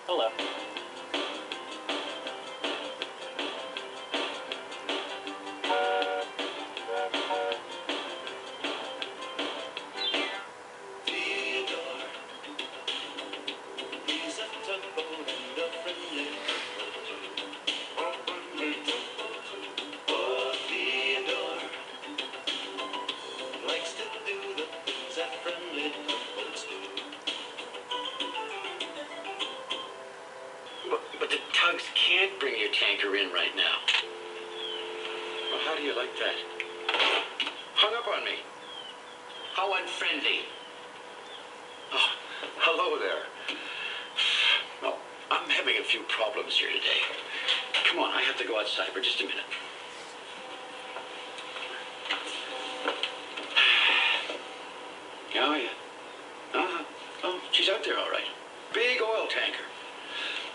Hello. Theodore, he's a tugboat and a friendly Oh, Theodore likes to do the things that friendly tugboats do. But the tugs can't bring your tanker in right now. Well, how do you like that? Hung up on me. How unfriendly. Oh, hello there. Well, I'm having a few problems here today. Come on, I have to go outside for just a minute. Oh, yeah. Uh-huh. Oh, she's out there all right. Big oil tanker.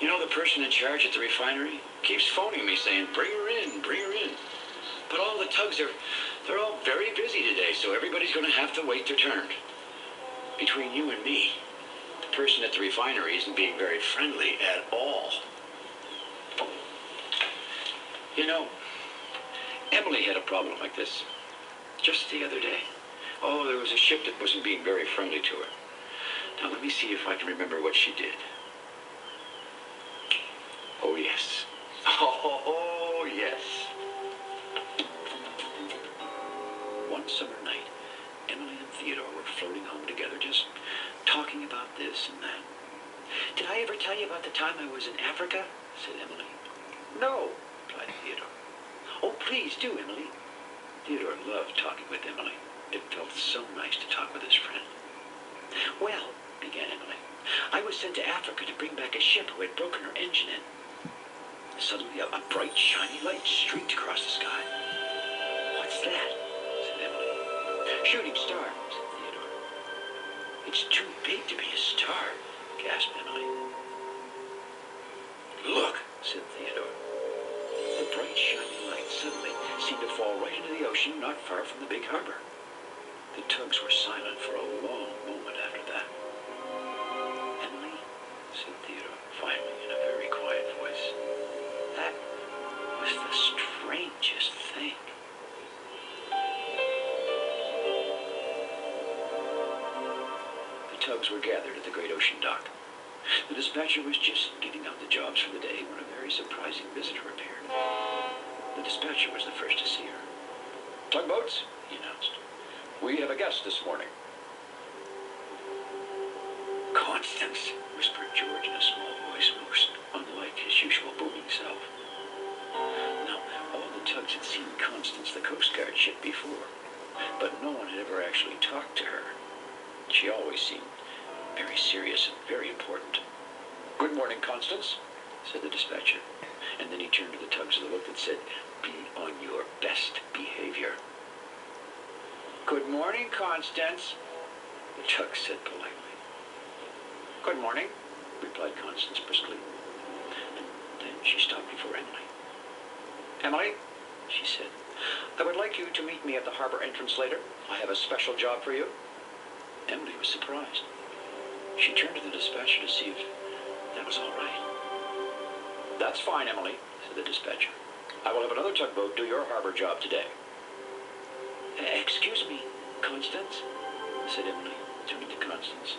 You know, the person in charge at the refinery keeps phoning me saying, bring her in, bring her in. But all the tugs they're all very busy today, so everybody's going to have to wait their turn. Between you and me, the person at the refinery isn't being very friendly at all. You know, Emily had a problem like this just the other day. Oh, there was a ship that wasn't being very friendly to her. Now, let me see if I can remember what she did. Oh, yes. Oh, yes. One summer night, Emily and Theodore were floating home together, just talking about this and that. Did I ever tell you about the time I was in Africa? Said Emily. No, replied Theodore. Oh, please do, Emily. Theodore loved talking with Emily. It felt so nice to talk with his friend. Well, began Emily, I was sent to Africa to bring back a ship who had broken her engine in. Suddenly, a bright, shiny light streaked across the sky. What's that? Said Emily. Shooting star, said Theodore. It's too big to be a star, gasped Emily. Look, said Theodore. The bright, shiny light suddenly seemed to fall right into the ocean not far from the big harbor. The tugs were silent for a long moment after that. Emily, said Theodore, finally, in a very quiet voice, that was the strangest thing. The tugs were gathered at the great ocean dock. The dispatcher was just getting out the jobs for the day when a very surprising visitor appeared. The dispatcher was the first to see her. Tugboats, he announced. We have a guest this morning. Constance, whispered George in a small voice, most unlike his usual booming self. Now, all the tugs had seen Constance, the Coast Guard ship, before, but no one had ever actually talked to her. She always seemed very serious and very important. Good morning, Constance, said the dispatcher, and then he turned to the tugs with a look that said, be on your best behavior. Good morning, Constance, the tug said politely. Good morning, replied Constance briskly. And then she stopped before Emily. Emily, she said, I would like you to meet me at the harbor entrance later. I have a special job for you. Emily was surprised. She turned to the dispatcher to see if that was all right. That's fine, Emily, said the dispatcher. I will have another tugboat do your harbor job today. Excuse me, Constance, said Emily, turning to Constance.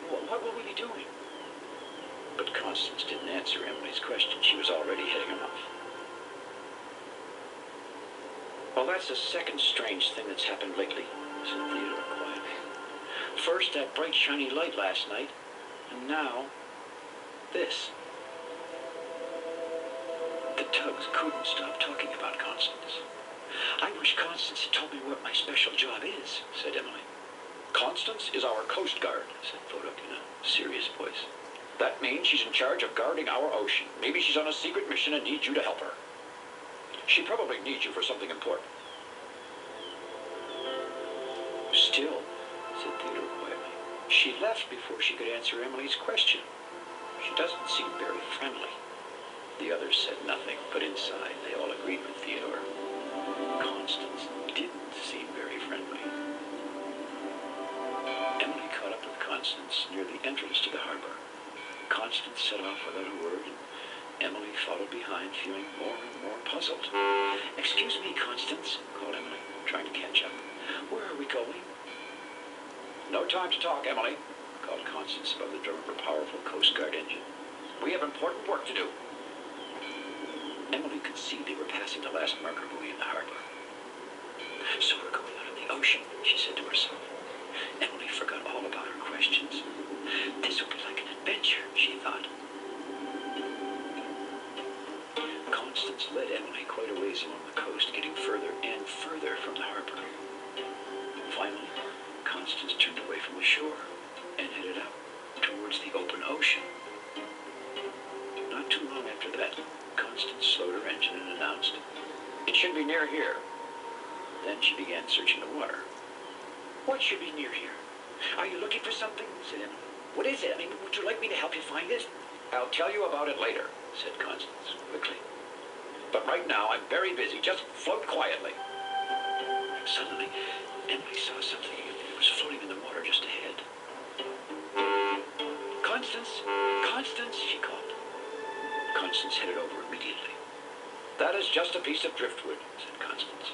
What will we be doing? But Constance didn't answer Emily's question. She was already heading off. Well, that's the second strange thing that's happened lately, said Theodore quietly. First, that bright, shiny light last night, and now, this. The tugs couldn't stop talking about Constance. I wish Constance had told me what my special job is, said Emily. Constance is our Coast Guard, said Theodore in a serious voice. That means she's in charge of guarding our ocean. Maybe she's on a secret mission and needs you to help her. She probably needs you for something important. Still, said Theodore quietly, she left before she could answer Emily's question. She doesn't seem very friendly. The others said nothing, but inside they all agreed with Theodore. Constance didn't seem very friendly. Constance near the entrance to the harbor. Constance set off without a word, and Emily followed behind, feeling more and more puzzled. "Excuse me, Constance," called Emily, trying to catch up. "Where are we going?" No time to talk, Emily, called Constance above the drum of her powerful Coast Guard engine. we have important work to do. Emily could see they were passing the last marker buoy in the harbor. "So we're going out in the ocean," she said to herself. Emily forgot all about her questions. "This will be like an adventure," she thought. Constance led Emily quite a ways along the coast, getting further and further from the harbor. Finally, Constance turned away from the shore and headed out towards the open ocean. Not too long after that, Constance slowed her engine and announced, It should be near here. Then she began searching the water. "What should be near here? Are you looking for something?" said Emily. "What is it? I mean, would you like me to help you find it?" I'll tell you about it later. said Constance quickly. But right now, I'm very busy. Just float quietly. Suddenly, Emily saw something. It was floating in the water just ahead. "Constance! Constance!" she called. Constance headed over immediately. That is just a piece of driftwood, said Constance.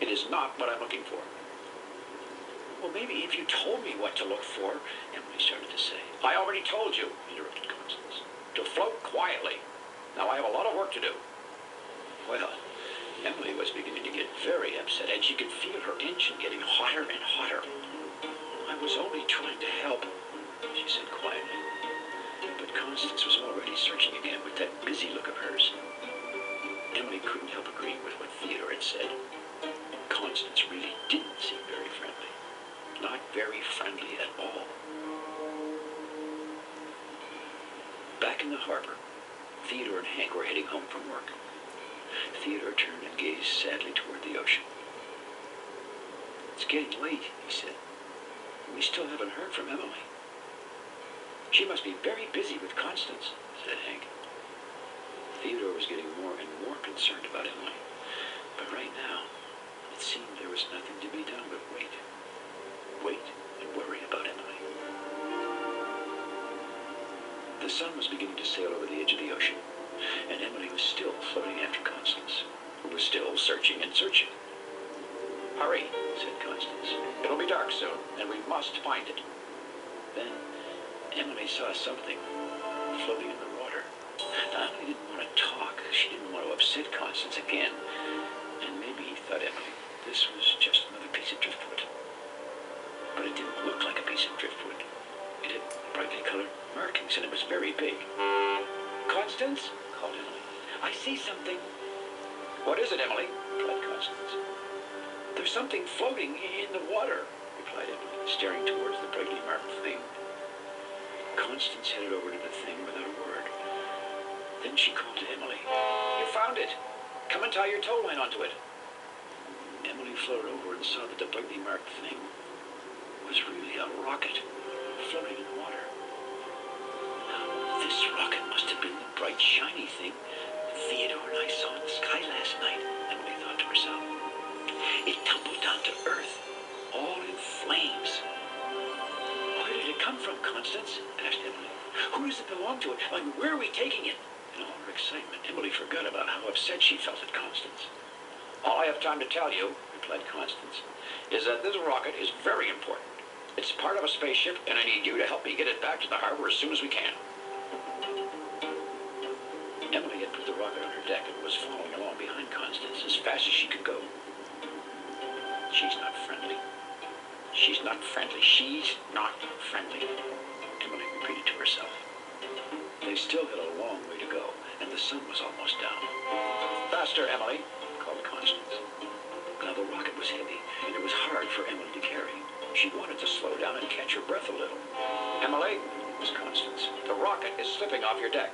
It is not what I'm looking for. "Well, maybe if you told me what to look for," Emily started to say. I already told you, interrupted Constance, to float quietly. Now I have a lot of work to do. Well, Emily was beginning to get very upset, and she could feel her engine getting hotter and hotter. "I was only trying to help," she said quietly. But Constance was already searching again with that busy look of hers. Emily couldn't help agreeing with what Theodore had said. Constance really didn't seem very friendly. Not very friendly at all. Back in the harbor, Theodore and Hank were heading home from work. Theodore turned and gazed sadly toward the ocean. "It's getting late," he said. "We still haven't heard from Emily." "She must be very busy with Constance," said Hank. Theodore was getting more and more concerned about Emily. But right now, it seemed there was nothing to be done but wait. Wait and worry about Emily. The sun was beginning to sail over the edge of the ocean, and Emily was still floating after Constance, who was still searching and searching. Hurry, said Constance. It'll be dark soon, and we must find it. Then Emily saw something floating in the water. Now, Emily didn't want to talk. She didn't want to upset Constance again. And maybe, thought Emily, this was just another piece of driftwood. But it didn't look like a piece of driftwood. It had brightly colored markings, and it was very big. "Constance," called Emily, "I see something." What is it, Emily? replied Constance. "There's something floating in the water," replied Emily, staring towards the brightly marked thing. Constance headed over to the thing without a word. Then she called to Emily. You found it. Come and tie your tow line onto it. Emily floated over and saw that the brightly marked thing was really a rocket floating in the water. "This rocket must have been the bright, shiny thing Theodore and I saw in the sky last night," Emily thought to herself. "It tumbled down to earth, all in flames." "Where did it come from, Constance?" asked Emily. "Who does it belong to? And where are we taking it?" In all her excitement, Emily forgot about how upset she felt at Constance. All I have time to tell you, replied Constance, is that this rocket is very important. It's part of a spaceship, and I need you to help me get it back to the harbor as soon as we can. Emily had put the rocket on her deck and was following along behind Constance as fast as she could go. "She's not friendly. She's not friendly. She's not friendly," Emily repeated to herself. They still had a long way to go, and the sun was almost down. Faster, Emily, called Constance. Now the rocket was heavy, and it was hard for Emily to carry. She wanted to slow down and catch her breath a little. Emily, was Constance. The rocket is slipping off your deck.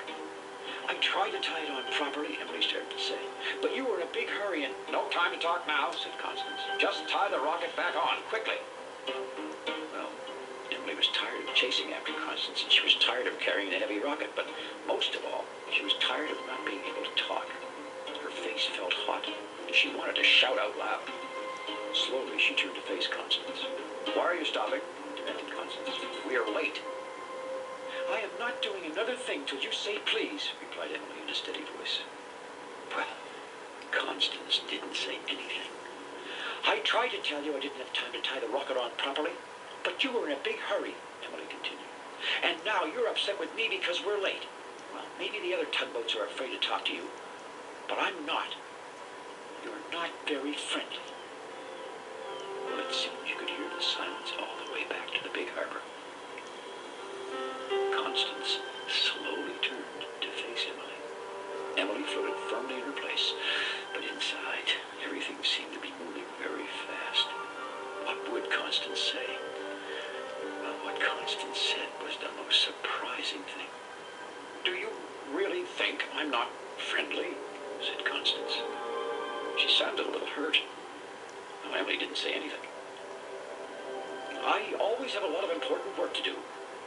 "I tried to tie it on properly," Emily started to say, "but you were in a big hurry and—" No time to talk now, said Constance. Just tie the rocket back on, quickly. Well, Emily was tired of chasing after Constance, and she was tired of carrying the heavy rocket, but most of all, she was tired of not being able to talk. Her face felt hot, and she wanted to shout out loud. Slowly, she turned to face Constance. Why are you stopping? demanded Constance. Constance. "We are late." "I am not doing another thing till you say please," replied Emily in a steady voice. Well, Constance didn't say anything. "I tried to tell you I didn't have time to tie the rocket on properly, but you were in a big hurry," Emily continued. "And now you're upset with me because we're late. Well, maybe the other tugboats are afraid to talk to you, but I'm not. You're not very friendly." Well, it seemed you could hear the silence all the way back to the big harbor. Constance slowly turned to face Emily. Emily floated firmly in her place, but inside, everything seemed to be moving very fast. What would Constance say? Well, what Constance said was the most surprising thing. "Do you really think I'm not friendly?" said Constance. She sounded a little hurt. Well, Emily didn't say anything. "I always have a lot of important work to do,"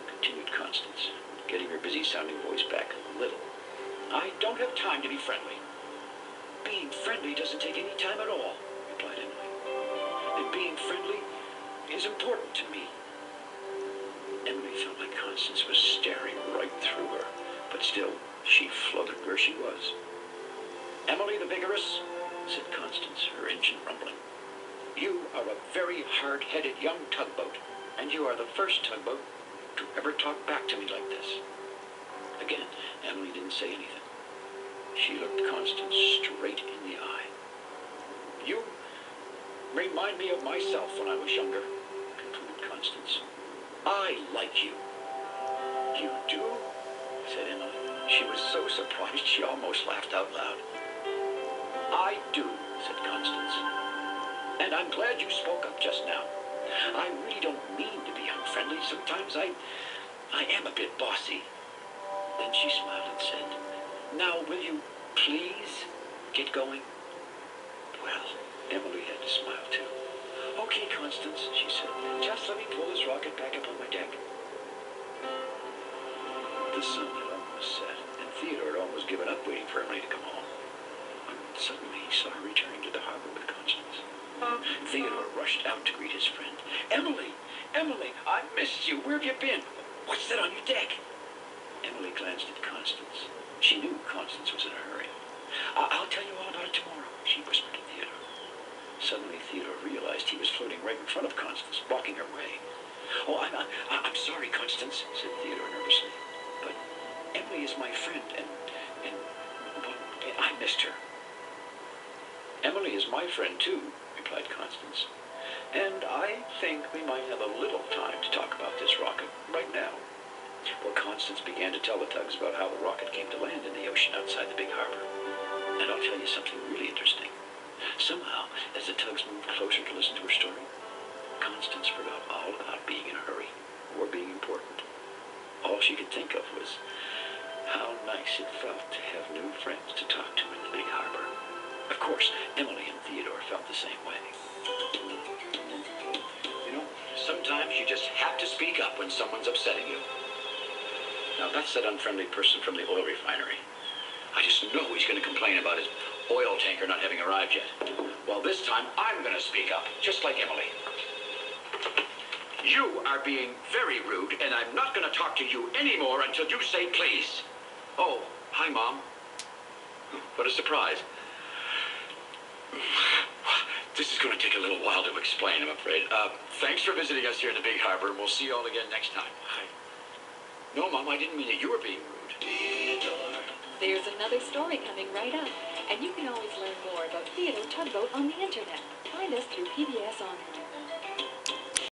continued Constance, getting her busy-sounding voice back a little. "I don't have time to be friendly." "Being friendly doesn't take any time at all," replied Emily. "And being friendly is important to me." Emily felt like Constance was staring right through her, but still, she floated where she was. "Emily the Vigorous," said Constance, her engine rumbling, "you are a very hard-headed young tugboat, and you are the first tugboat to ever talk back to me like this." Again, Emily didn't say anything. She looked Constance straight in the eye. "You remind me of myself when I was younger," concluded Constance. "I like you." "You do?" said Emily. She was so surprised she almost laughed out loud. "I do," said Constance. "And I'm glad you spoke up just now. I really don't mean to be unfriendly. Sometimes I am a bit bossy." Then she smiled and said, "Now will you please get going?" Well, Emily had to smile too. "Okay, Constance," she said. "Just let me pull this rocket back up on my deck." The sun had almost set, and Theodore had almost given up waiting for Emily to come home. Suddenly he saw her returning to the harbor with Constance. Theodore rushed out to greet his friend. "Emily! Emily! I missed you! Where have you been? What's that on your deck?" Emily glanced at Constance. She knew Constance was in a hurry. "I'll tell you all about it tomorrow," she whispered to Theodore. Suddenly Theodore realized he was floating right in front of Constance, blocking her way. "Oh, I'm sorry, Constance," said Theodore nervously. "But Emily is my friend, and well, I missed her." "Emily is my friend, too," replied Constance. "And I think we might have a little time to talk about this rocket right now." Well, Constance began to tell the tugs about how the rocket came to land in the ocean outside the big harbor. And I'll tell you something really interesting. Somehow, as the tugs moved closer to listen to her story, Constance forgot all about being in a hurry or being important. All she could think of was how nice it felt to have new friends to talk to in the big harbor. Of course, Emily and Theodore felt the same way. You know, sometimes you just have to speak up when someone's upsetting you. Now, that's that unfriendly person from the oil refinery. I just know he's going to complain about his oil tanker not having arrived yet. Well, this time I'm going to speak up, just like Emily. "You are being very rude, and I'm not going to talk to you anymore until you say please." "Oh, hi, Mom." What a surprise. This is going to take a little while to explain, I'm afraid. Thanks for visiting us here in the big harbor, and we'll see you all again next time. Hi. No, Mom, I didn't mean that you were being rude. There's another story coming right up, and you can always learn more about Theodore Tugboat on the internet. Find us through PBS Online.